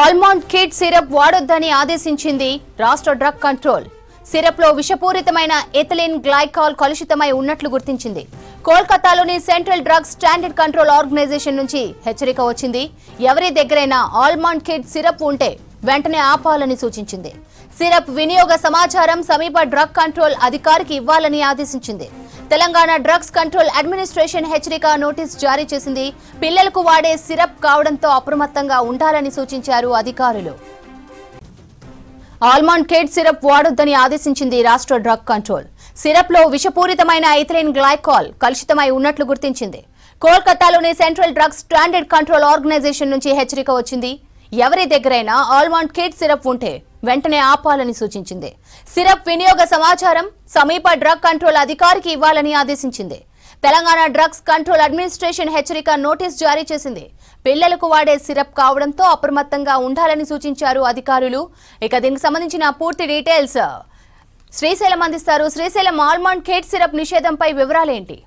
Almond kid syrup వాడొద్దని ఆదేశించింది రాష్ట్ర drug control. Syrup లో విషపూరితమైన ఎథిలిన్ గ్లైకాల్ కలుషితమై ఉన్నట్లు గుర్తించింది. కోల్కతాలోని central drugs standard control organisation నుంచి హెచ్చరిక వచ్చింది. ఎవరి దగ్గరైనా ఆల్మండ్ కిడ్ సిరప్ ఉంటే వెంటనే ఆపాలని సూచించింది. సిరప్ వినియోగ సమాచారం సమీప డ్రగ్ కంట్రోల్ అధికారికి ఇవ్వాలని ఆదేశించింది. తెలంగాణ డ్రగ్స్ కంట్రోల్ అడ్మినిస్ట్రేషన్ హెచ్చరిక నోటీస్ జారీ చేసింది. పిల్లలకు వాడే సిరప్ కావడంతో అప్రమత్తంగా ఉండాలని సూచించారు అధికారులు. ఆల్మండ్ కిడ్ సిరప్ వాడొద్దని ఆదేశించింది రాష్ట్ర డ్రగ్ కంట్రోల్. సిరప్ లో విషపూరితమైన ఎథిలిన్ గ్లైకాల్ కలుషితమై ఉన్నట్లు గుర్తించింది. కోల్కతాలోని central drugs standard control organisation నుంచి హెచ్చరిక వచ్చింది. ఎవరి దగ్గరైనా ఆల్మండ్ కిడ్ సిరప్ ఉంటే వెంటనే ఆపాలని సూచించింది. సిరప్ వినియోగ సమాచారం సమీప డ్రగ్ కంట్రోల్ అధికారికి ఇవ్వాలని ఆదేశించింది. తెలంగాణ డ్రగ్స్ కంట్రోల్ అడ్మినిస్ట్రేషన్ హెచ్చరిక నోటీస్ జారీ చేసింది. పిల్లలకు వాడే సిరప్ కావడంతో అప్రమత్తంగా ఉండాలని సూచించారు అధికారులు. ఇక దీనికి సంబంధించిన పూర్తి డీటెయిల్స్ శ్రీశైలం అందిస్తారు. శ్రీశైలం, ఆల్మండ్ కిడ్ సిరప్ నిషేధంపై వివరాలేంటి?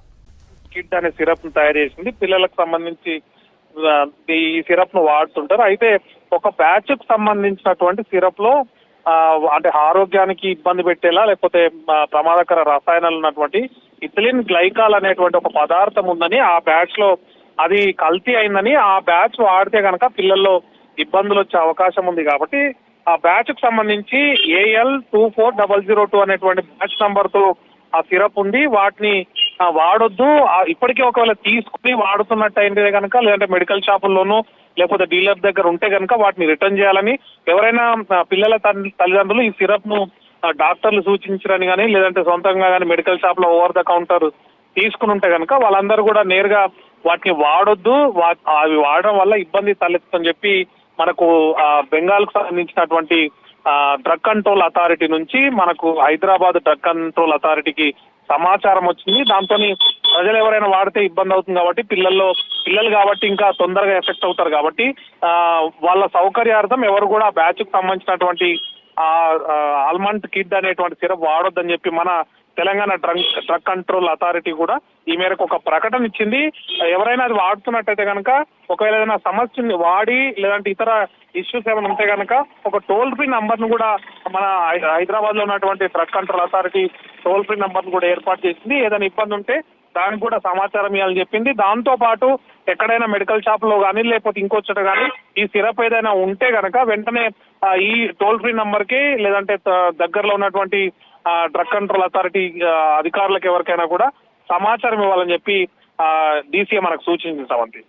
కిడ్ అనే సిరప్ ను తయారు చేసింది. పిల్లలకు సంబంధించి ఈ సిరప్ ను వాడుతుంటారు. అయితే ఒక బ్యాచ్ కు సంబంధించినటువంటి సిరప్ లో అంటే ఆరోగ్యానికి ఇబ్బంది పెట్టేలా లేకపోతే ప్రమాదకర రసాయనాలు ఉన్నటువంటి ఇథిలిన్ గ్లైకాల్ అనేటువంటి ఒక పదార్థం ఉందని, ఆ బ్యాచ్ లో అది కల్తీ అయిందని, ఆ బ్యాచ్ వాడితే కనుక పిల్లల్లో ఇబ్బందులు వచ్చే అవకాశం ఉంది. కాబట్టి ఆ బ్యాచ్ కు సంబంధించి AL24002 అనేటువంటి బ్యాచ్ నంబర్ తో ఆ సిరప్ ఉంది. వాటిని వాడొద్దు. ఇప్పటికే ఒకవేళ తీసుకుని వాడుతున్నట్టు అయిందే కనుక, లేదంటే మెడికల్ షాపుల్లోనూ లేకపోతే డీలర్ దగ్గర ఉంటే కనుక వాటిని రిటర్న్ చేయాలని, ఎవరైనా పిల్లల తల్లిదండ్రులు ఈ సిరప్ ను డాక్టర్లు సూచించరని కానీ, లేదంటే సొంతంగా కానీ మెడికల్ షాప్ లో ఓవర్ ద కౌంటర్ తీసుకుని ఉంటే కనుక వాళ్ళందరూ కూడా నేరుగా వాటిని వాడొద్దు, అవి వాడడం వల్ల ఇబ్బంది తలెత్తుందని చెప్పి మనకు బెంగాల్ కు సంబంధించినటువంటి డ్రగ్ కంట్రోల్ అథారిటీ నుంచి మనకు హైదరాబాద్ డ్రగ్ కంట్రోల్ అథారిటీకి సమాచారం వచ్చింది. దాంతో ప్రజలు ఎవరైనా వాడితే ఇబ్బంది అవుతుంది కాబట్టి, పిల్లలు కాబట్టి ఇంకా తొందరగా ఎఫెక్ట్ అవుతారు కాబట్టి వాళ్ళ సౌకర్యార్థం ఎవరు కూడా బ్యాచ్ కు సంబంధించినటువంటి ఆల్మండ్ కిడ్ అనేటువంటి సిరప్ వాడొద్దని చెప్పి మన తెలంగాణ డ్రగ్ కంట్రోల్ అథారిటీ కూడా ఈ మేరకు ఒక ప్రకటన ఇచ్చింది. ఎవరైనా అది వాడుతున్నట్టయితే కనుక, ఒకవేళ ఏదైనా సమస్యని వాడి లేదంటే ఇతర ఇష్యూస్ ఏమైనా ఉంటే కనుక ఒక టోల్ ఫ్రీ నంబర్ ను కూడా మన హైదరాబాద్ లో ఉన్నటువంటి drug control authority toll free number ను కూడా ఏర్పాటు చేసింది. ఏదైనా ఇబ్బంది ఉంటే దానికి కూడా సమాచారం ఇవ్వాలని చెప్పింది. దాంతో పాటు ఎక్కడైనా మెడికల్ షాప్ లో కానీ లేకపోతే ఇంకొచ్చట కానీ ఈ సిరప్ ఏదైనా ఉంటే కనుక వెంటనే ఈ టోల్ ఫ్రీ నంబర్ కి లేదంటే దగ్గరలో ఉన్నటువంటి డ్రగ్ కంట్రోల్ అథారిటీ అధికారులకు ఎవరికైనా కూడా సమాచారం ఇవ్వాలని చెప్పి DCA మనకు సూచించింది.